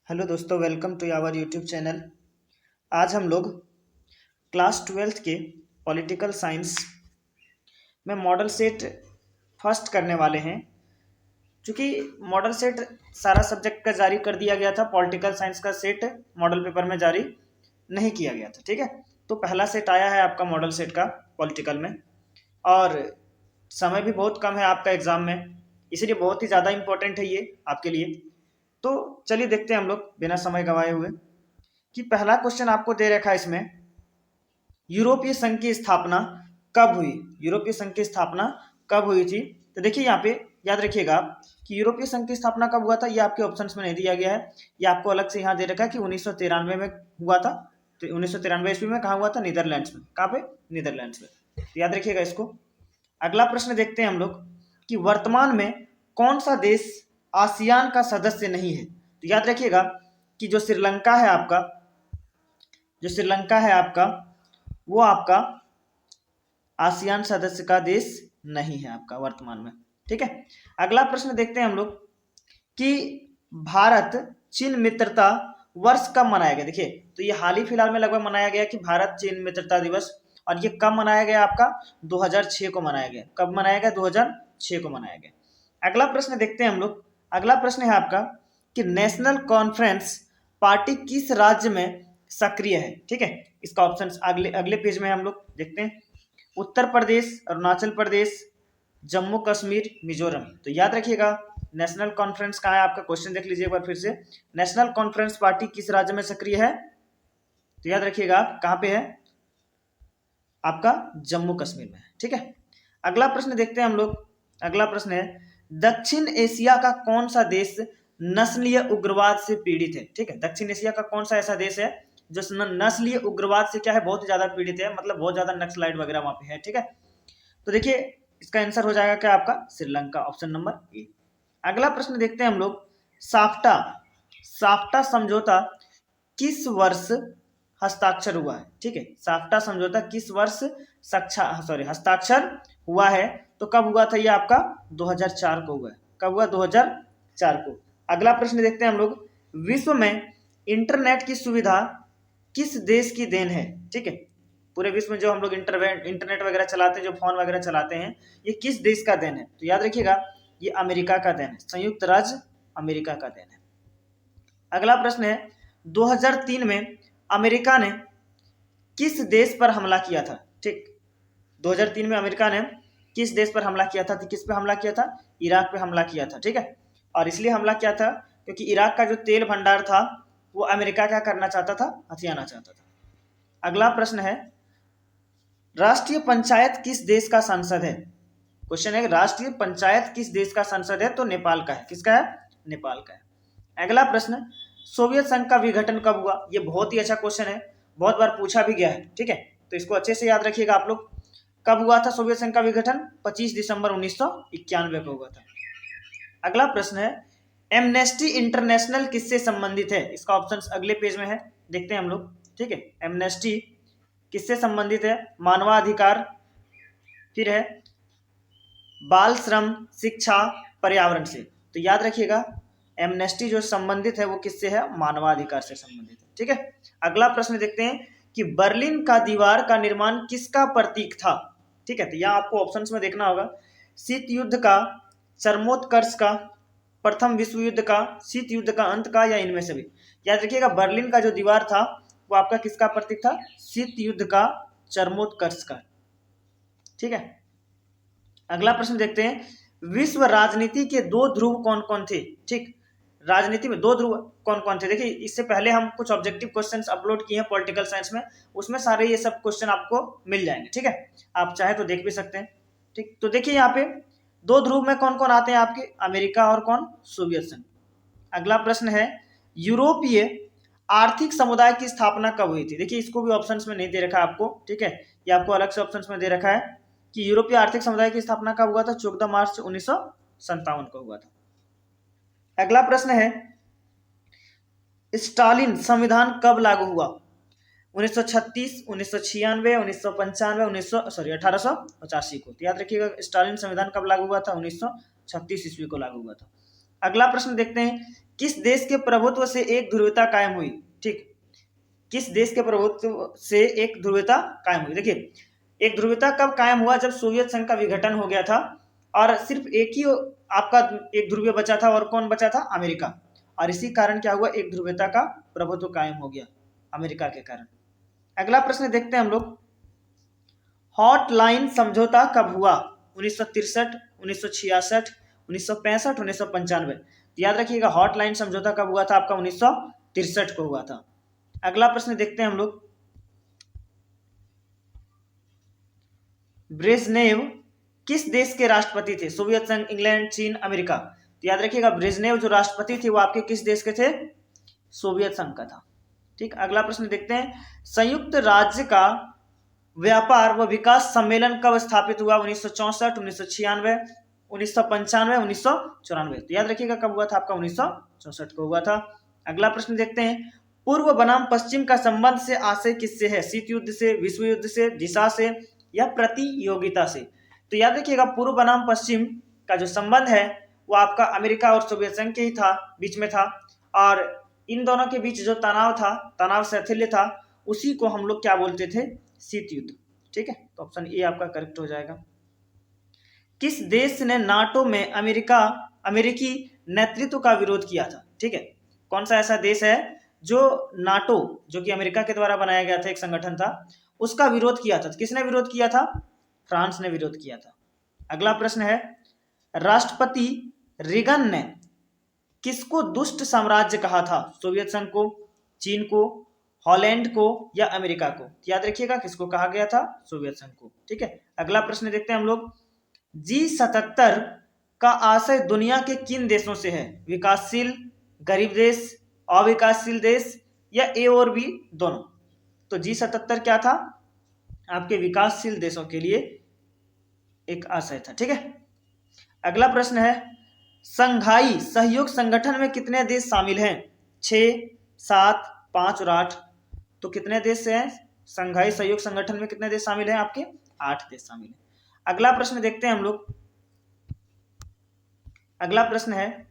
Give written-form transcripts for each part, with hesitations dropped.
Hello दोस्तों, welcome to our YouTube channel. आज हम लोग क्लास 12th के पॉलिटिकल साइंस में मॉडल सेट फर्स्ट करने वाले हैं। क्योंकि मॉडल सेट सारा सब्जेक्ट का जारी कर दिया गया था, पॉलिटिकल साइंस का सेट मॉडल पेपर में जारी नहीं किया गया था। ठीक है, तो पहला सेट आया है आपका मॉडल सेट का पॉलिटिकल में, और समय भी बहुत कम है आपका एग्ज़ाम में, इसलिए बहुत ही ज़्यादा इंपॉर्टेंट है ये आपके लिए। तो चलिए देखते हैं हम लोग बिना समय गंवाए हुए कि पहला क्वेश्चन आपको दे रखा है इसमें, यूरोपीय संघ की स्थापना कब हुई। यूरोपीय संघ की स्थापना कब हुई थी? तो देखिए यहाँ पे याद रखिएगा कि यूरोपीय संघ की स्थापना कब हुआ था, ये आपके ऑप्शंस में नहीं दिया गया है। ये आपको अलग से यहाँ दे रखा है कि 1993 में हुआ था। तो 1993 ईस्वी में कहाँ हुआ था? नीदरलैंड्स में। कहाँ पे? नीदरलैंड्स में। तो याद रखिएगा इसको। अगला प्रश्न देखते हैं हम लोग कि वर्तमान में कौन सा देश आसियान का सदस्य नहीं है। तो याद रखिएगा कि जो श्रीलंका है आपका, वो आपका आसियान सदस्य का देश नहीं है आपका वर्तमान में। ठीक है, अगला प्रश्न देखते हैं हम लोग कि भारत चीन मित्रता वर्ष कब मनाया गया। देखिए, तो ये हाल ही फिलहाल में लगभग मनाया गया कि भारत चीन मित्रता दिवस, और ये कब मनाया गया आपका? 2006 को मनाया गया। कब मनाया गया? 2006 को मनाया गया। अगला प्रश्न देखते हैं हम लोग। अगला प्रश्न है आपका कि नेशनल कॉन्फ्रेंस पार्टी किस राज्य में सक्रिय है। ठीक है, इसका ऑप्शन अगले अगले पेज में हम लोग देखते हैं। उत्तर प्रदेश, अरुणाचल प्रदेश, जम्मू कश्मीर, मिजोरम। तो याद रखिएगा नेशनल कॉन्फ्रेंस कहाँ है आपका, क्वेश्चन देख लीजिए एक बार फिर से। नेशनल कॉन्फ्रेंस पार्टी किस राज्य में सक्रिय है? तो याद रखिएगा आप कहाँ पे है, आपका जम्मू कश्मीर में। ठीक है, अगला प्रश्न देखते हैं हम लोग। अगला प्रश्न है दक्षिण एशिया का कौन सा देश नस्लीय उग्रवाद से पीड़ित है। ठीक है, दक्षिण एशिया का कौन सा ऐसा देश है जो नस्लीय उग्रवाद से क्या है, बहुत ज्यादा पीड़ित है, मतलब बहुत ज्यादा नक्सलाइट वगैरह वहां पे है। ठीक है, तो देखिए इसका आंसर हो जाएगा क्या आपका? Sri Lanka, option number A. अगला प्रश्न देखते हैं हम लोग। साफ्टा साफ्टा समझौता किस वर्ष हस्ताक्षर हुआ है। ठीक है, साफ्टा समझौता किस वर्ष हस्ताक्षर हुआ है? तो कब हुआ था ये आपका? 2004 को हुआ है। कब हुआ? 2004 को। अगला प्रश्न देखते हैं हम लोग। विश्व में इंटरनेट की सुविधा किस देश की देन है। ठीक है, पूरे विश्व में जो हम लोग इंटरनेट वगैरह चलाते हैं, जो फोन वगैरह चलाते हैं, ये किस देश का देन है? तो याद रखिएगा ये अमेरिका का देन है, संयुक्त राज्य अमेरिका का देन है। अगला प्रश्न है 2003 में अमेरिका ने किस देश पर हमला किया था। ठीक, 2003 में अमेरिका ने किस देश पर हमला किया था? तो किस पे हमला किया था? इराक पे हमला किया था। ठीक है, और इसलिए हमला किया था क्योंकि इराक का जो तेल भंडार था वो अमेरिका क्या करना चाहता था? हथियाना चाहता था। अगला प्रश्न है राष्ट्रीय पंचायत किस देश का संसद है। क्वेश्चन है राष्ट्रीय पंचायत किस देश का संसद है? तो नेपाल का है। किसका है? नेपाल का है। अगला प्रश्न सोवियत संघ का विघटन कब हुआ। ये बहुत ही अच्छा क्वेश्चन है, बहुत बार पूछा भी गया है। ठीक है, तो इसको अच्छे से याद रखिएगा आप लोग। कब हुआ था सोवियत संघ का विघटन? 25 दिसंबर 1991 को हुआ था। अगला प्रश्न है एमनेस्टी इंटरनेशनल किससे संबंधित है। इसका ऑप्शन अगले पेज में है, देखते हैं हम लोग। ठीक है, एमनेस्टी किससे संबंधित है? मानवाधिकार, फिर है बाल श्रम, शिक्षा, पर्यावरण से। तो याद रखिएगा एमनेस्टी जो संबंधित है वो किससे है? मानवाधिकार से संबंधित है। ठीक है, अगला प्रश्न देखते हैं कि बर्लिन का दीवार का निर्माण किसका प्रतीक था। ठीक है, तो यहाँ आपको ऑप्शंस में देखना होगा। शीत युद्ध का, चरमोत्कर्ष का, प्रथम विश्व युद्ध का, शीत युद्ध का अंत का, या इनमें से भी। याद रखिएगा बर्लिन का जो दीवार था वो आपका किसका प्रतीक था? शीत युद्ध का, चरमोत्कर्ष का। ठीक है, अगला प्रश्न देखते हैं विश्व राजनीति के दो ध्रुव कौन कौन थे। ठीक, राजनीति में दो ध्रुव कौन कौन थे? देखिए इससे पहले हम कुछ ऑब्जेक्टिव क्वेश्चंस अपलोड किए हैं पॉलिटिकल साइंस में, उसमें सारे ये सब क्वेश्चन आपको मिल जाएंगे। ठीक है, आप चाहे तो देख भी सकते हैं। ठीक, तो देखिए यहाँ पे दो ध्रुव में कौन कौन आते हैं आपके? अमेरिका और कौन? सोवियत संघ। अगला प्रश्न है यूरोपीय आर्थिक समुदाय की स्थापना कब हुई थी। देखिए इसको भी ऑप्शंस में नहीं दे रखा है आपको। ठीक है, ये आपको अलग से ऑप्शंस में दे रखा है कि यूरोपीय आर्थिक समुदाय की स्थापना कब हुआ था? 14 मार्च 1957 को हुआ था। अगला प्रश्न है स्टालिन संविधान कब लागू हुआ? 1936, 1996, 1995, 1885 को। तो याद रखिएगा स्टालिन संविधान कब लागू हुआ था? 1936 ईस्वी को लागू हुआ था। अगला प्रश्न देखते हैं किस देश के प्रभुत्व से एक ध्रुवीयता कायम हुई? ठीक, किस देश के प्रभुत्व से एक ध्रुवीयता कायम हुई? देखिए, एक ध्रुवीयता कब कायम हुआ? जब सोवियत संघ का विघटन हो गया था और सिर्फ एक ही आपका एक ध्रुवीय बचा था, और कौन बचा था? अमेरिका। और इसी कारण क्या हुआ? एक ध्रुवीयता का प्रभुत्व कायम हो गया अमेरिका के कारण। अगला प्रश्न देखते हैं हम लोग, हॉटलाइन समझौता कब हुआ? 1963, 1966, 1965, 1995। याद रखिएगा, हॉटलाइन समझौता कब हुआ था? आपका 1963 को हुआ था। अगला प्रश्न देखते हैं हम लोग, ब्रेजनेव किस देश के राष्ट्रपति थे? सोवियत संघ, इंग्लैंड, चीन, अमेरिका। तो याद रखिएगा, ब्रेजनेव जो राष्ट्रपति थे वो आपके किस देश के थे? सोवियत संघ का था। ठीक, अगला प्रश्न देखते हैं, संयुक्त राज्य का व्यापार व विकास सम्मेलन कब स्थापित हुआ? 1964, 1996, 1995, 1994। तो याद रखिएगा कब हुआ था? आपका 1964 को हुआ था। अगला प्रश्न देखते हैं, पूर्व बनाम पश्चिम का संबंध से आशय किससे है? शीत युद्ध से, विश्व युद्ध से, दिशा से, या प्रतियोगिता से? तो याद रखिएगा, पूर्व बनाम पश्चिम का जो संबंध है वो आपका अमेरिका और सोवियत संघ के ही था, बीच में था, और इन दोनों के बीच जो तनाव था, तनाव शैथिल्य था, उसी को हम लोग क्या बोलते थे? शीत युद्ध। ठीक है, तो ऑप्शन ए आपका करेक्ट हो जाएगा। किस देश ने नाटो में अमेरिकी नेतृत्व का विरोध किया था? ठीक है, कौन सा ऐसा देश है जो नाटो, जो कि अमेरिका के द्वारा बनाया गया था, एक संगठन था, उसका विरोध किया था? किसने विरोध किया था? फ्रांस ने विरोध किया था। अगला प्रश्न है, राष्ट्रपति रिगन ने किसको दुष्ट साम्राज्य कहा था? सोवियत संघ को, चीन को, हॉलैंड को, या अमेरिका को? याद रखिएगा, किसको कहा गया था? सोवियत संघ को। ठीक है, अगला प्रश्न देखते हैं हम लोग, G77 का आशय दुनिया के किन देशों से है? विकासशील, गरीब देश, अविकासशील देश, या ए और बी दोनों? तो G77 क्या था? आपके विकासशील देशों के लिए एक आशय था। ठीक है, अगला प्रश्न है, संघाई सहयोग संगठन में कितने देश शामिल हैं? 6, 7, 5 और 8। तो कितने देश हैं संघाई सहयोग संगठन में? कितने देश शामिल हैं? आपके 8 देश शामिल हैं। अगला प्रश्न देखते हैं हम लोग, अगला प्रश्न है,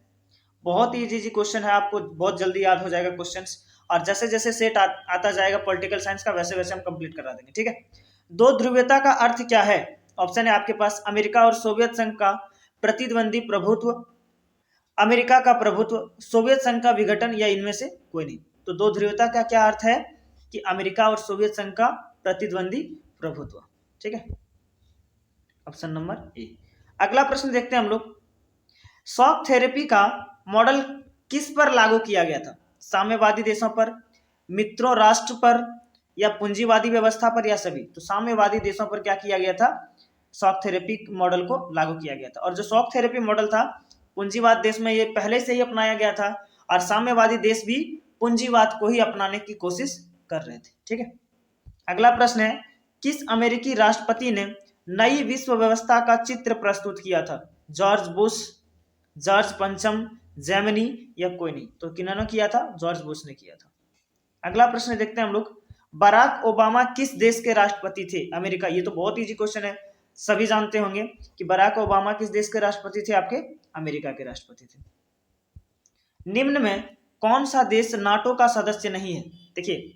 बहुत ही इजी क्वेश्चन है, आपको बहुत जल्दी याद हो जाएगा क्वेश्चंस, और जैसे जैसे सेट आता जाएगा पॉलिटिकल साइंस का, वैसे वैसे हम कंप्लीट करा देंगे। ठीक है, दो ध्रुवीयता का अर्थ क्या है? ऑप्शन है आपके पास, अमेरिका और सोवियत संघ का प्रतिद्वंदी प्रभुत्व, अमेरिका का प्रभुत्व, सोवियत संघ का विघटन, या इनमें से कोई नहीं। तो दो ध्रुवीयता का क्या अर्थ है? कि अमेरिका और सोवियत संघ का प्रतिद्वंदी प्रभुत्व। ठीक है, ऑप्शन नंबर ए। अगला प्रश्न देखते हैं हम लोग, शॉक थेरेपी का मॉडल किस पर लागू किया गया था? साम्यवादी देशों पर, मित्रों राष्ट्र पर, या पूंजीवादी व्यवस्था पर, या सभी? तो साम्यवादी देशों पर क्या किया गया था? शॉक थेरेपी मॉडल को लागू किया गया था। और जो शॉक थेरेपी मॉडल था, पूंजीवाद देश में ये पहले से ही अपनाया गया था, और साम्यवादी देश भी पूंजीवाद को ही अपनाने की कोशिश कर रहे थे। ठीक है, अगला प्रश्न है, किस अमेरिकी राष्ट्रपति ने नई विश्व व्यवस्था का चित्र प्रस्तुत किया था? जॉर्ज बुश, जॉर्ज पंचम, जेमिनी, या कोई नहीं? तो किन्होंने किया था? जॉर्ज बुश ने किया था। अगला प्रश्न देखते हैं हम लोग, बराक ओबामा किस देश के राष्ट्रपति थे? अमेरिका। ये तो बहुत इजी क्वेश्चन है, सभी जानते होंगे कि बराक ओबामा किस देश के राष्ट्रपति थे? आपके अमेरिका के राष्ट्रपति थे। निम्न में कौन सा देश नाटो का सदस्य नहीं है? देखिए,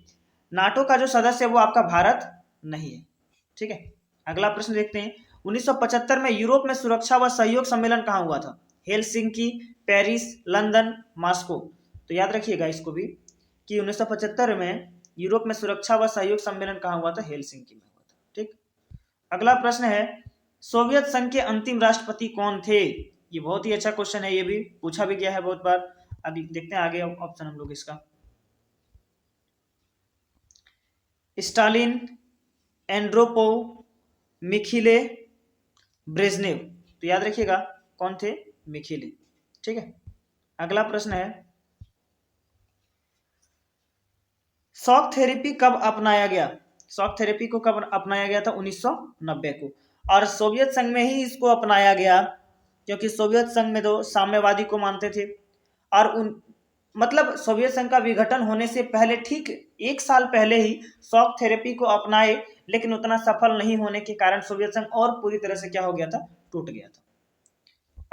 नाटो का जो सदस्य है वो आपका भारत नहीं है। ठीक है, अगला प्रश्न देखते हैं, 1975 में यूरोप में सुरक्षा व सहयोग सम्मेलन कहाँ हुआ था? Helsinki, Paris, London, Moscow. तो याद रखिएगा इसको भी कि 1975 में यूरोप में सुरक्षा व सहयोग सम्मेलन कहाँ हुआ था? हेलसिंकी में हुआ था। ठीक, अगला प्रश्न है, सोवियत संघ के अंतिम राष्ट्रपति कौन थे? ये बहुत ही अच्छा क्वेश्चन है, ये भी पूछा भी गया है बहुत बार। अभी देखते हैं आगे ऑप्शन हम लोग इसका, स्टालिन, एंड्रोपोव, मिखिले, ब्रेजनेव। तो याद रखिएगा कौन थे? मिखिले। ठीक है, अगला प्रश्न है, शॉक थेरेपी कब अपनाया गया? शॉक थेरेपी को कब अपनाया गया था? 1990 को। और सोवियत संघ में ही इसको अपनाया गया, क्योंकि सोवियत संघ में तो साम्यवादी को मानते थे, और मतलब सोवियत संघ का विघटन होने से पहले ठीक 1 साल पहले ही शॉक थेरेपी को अपनाए, लेकिन उतना सफल नहीं होने के कारण सोवियत संघ और पूरी तरह से क्या हो गया था? टूट गया था।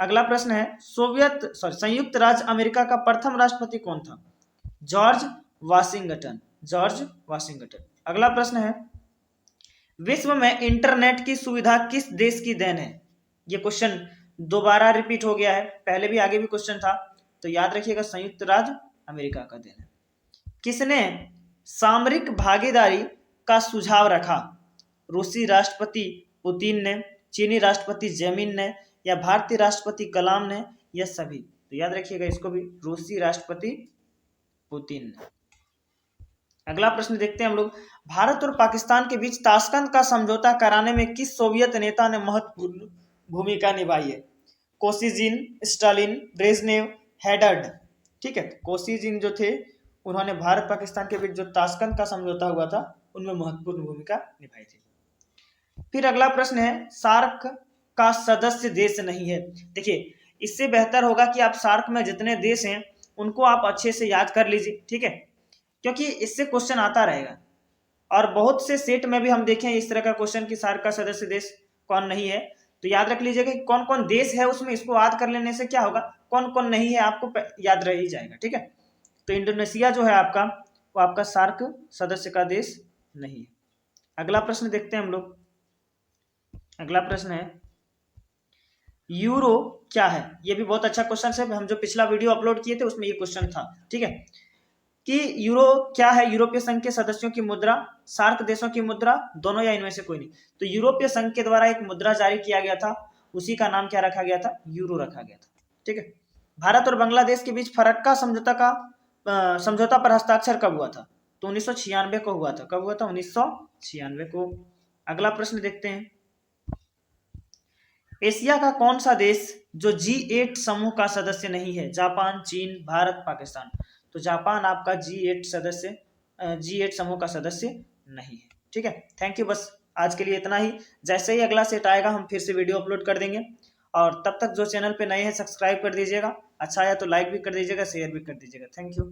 अगला प्रश्न है संयुक्त राज्य अमेरिका का प्रथम राष्ट्रपति कौन था? George Washington. George Washington. अगला प्रश्न है विश्व में इंटरनेट की सुविधा किस देश की देन है? ये क्वेश्चन दोबारा रिपीट हो गया है, पहले भी आगे भी क्वेश्चन था, तो याद रखिएगा संयुक्त राज्य अमेरिका का देन है। किसने सामरिक भागीदारी का सुझाव रखा? रूसी राष्ट्रपति पुतिन ने, चीनी राष्ट्रपति जेमिन ने, या भारतीय राष्ट्रपति कलाम ने, या सभी? तो याद रखिएगा इसको भी, रूसी राष्ट्रपति पुतिन ने। अगला प्रश्न देखते हैं हम लोग, भारत और पाकिस्तान के बीच ताशकंद का समझौता कराने में किस सोवियत नेता ने महत्वपूर्ण भूमिका निभाई है? कोसिजिन, स्टालिन, ब्रेजनेव, हैडर्ड। ठीक है, कोसिजिन जो थे उन्होंने भारत पाकिस्तान के बीच जो ताशकंद का समझौता हुआ था उनमें महत्वपूर्ण भूमिका निभाई थी। फिर अगला प्रश्न है सार्क का सदस्य देश नहीं है। देखिए इससे बेहतर होगा कि आप सार्क में जितने देश हैं उनको आप अच्छे से याद कर लीजिए, ठीक है, क्योंकि इससे क्वेश्चन आता रहेगा और बहुत से सेट में भी हम देखें इस तरह का क्वेश्चन कि सार्क का सदस्य देश कौन नहीं है। तो याद रख लीजिएगा कि कौन कौन देश है उसमें, इसको याद कर लेने से क्या होगा, कौन कौन नहीं है आपको याद रह ही जाएगा। ठीक है, तो इंडोनेशिया जो है आपका, वो आपका सार्क सदस्य का देश नहीं है। अगला प्रश्न देखते हैं हम लोग। अगला प्रश्न है यूरो क्या है? ये भी बहुत अच्छा क्वेश्चन है, हम जो पिछला वीडियो अपलोड किए थे उसमें ये क्वेश्चन था। ठीक है, कि यूरो क्या है? यूरोपीय संघ के सदस्यों की मुद्रा, सार्क देशों की मुद्रा, दोनों या इनमें से कोई नहीं। तो यूरोपीय संघ के द्वारा एक मुद्रा जारी किया गया था, उसी का नाम क्या रखा गया था? यूरो रखा गया था। ठीक है, भारत और बांग्लादेश के बीच फरक्का समझौता पर हस्ताक्षर कब हुआ था? तो 1996 को हुआ था। कब हुआ था? 1996 को। अगला प्रश्न देखते हैं, एशिया का कौन सा देश जो G8 समूह का सदस्य नहीं है? जापान, चीन, भारत, पाकिस्तान। तो जापान आपका G8 समूह का सदस्य नहीं है। ठीक है, थैंक यू, बस आज के लिए इतना ही। जैसे ही अगला सेट आएगा हम फिर से वीडियो अपलोड कर देंगे, और तब तक जो चैनल पे नए हैं सब्सक्राइब कर दीजिएगा, अच्छा आया तो लाइक भी कर दीजिएगा, शेयर भी कर दीजिएगा। Thank you.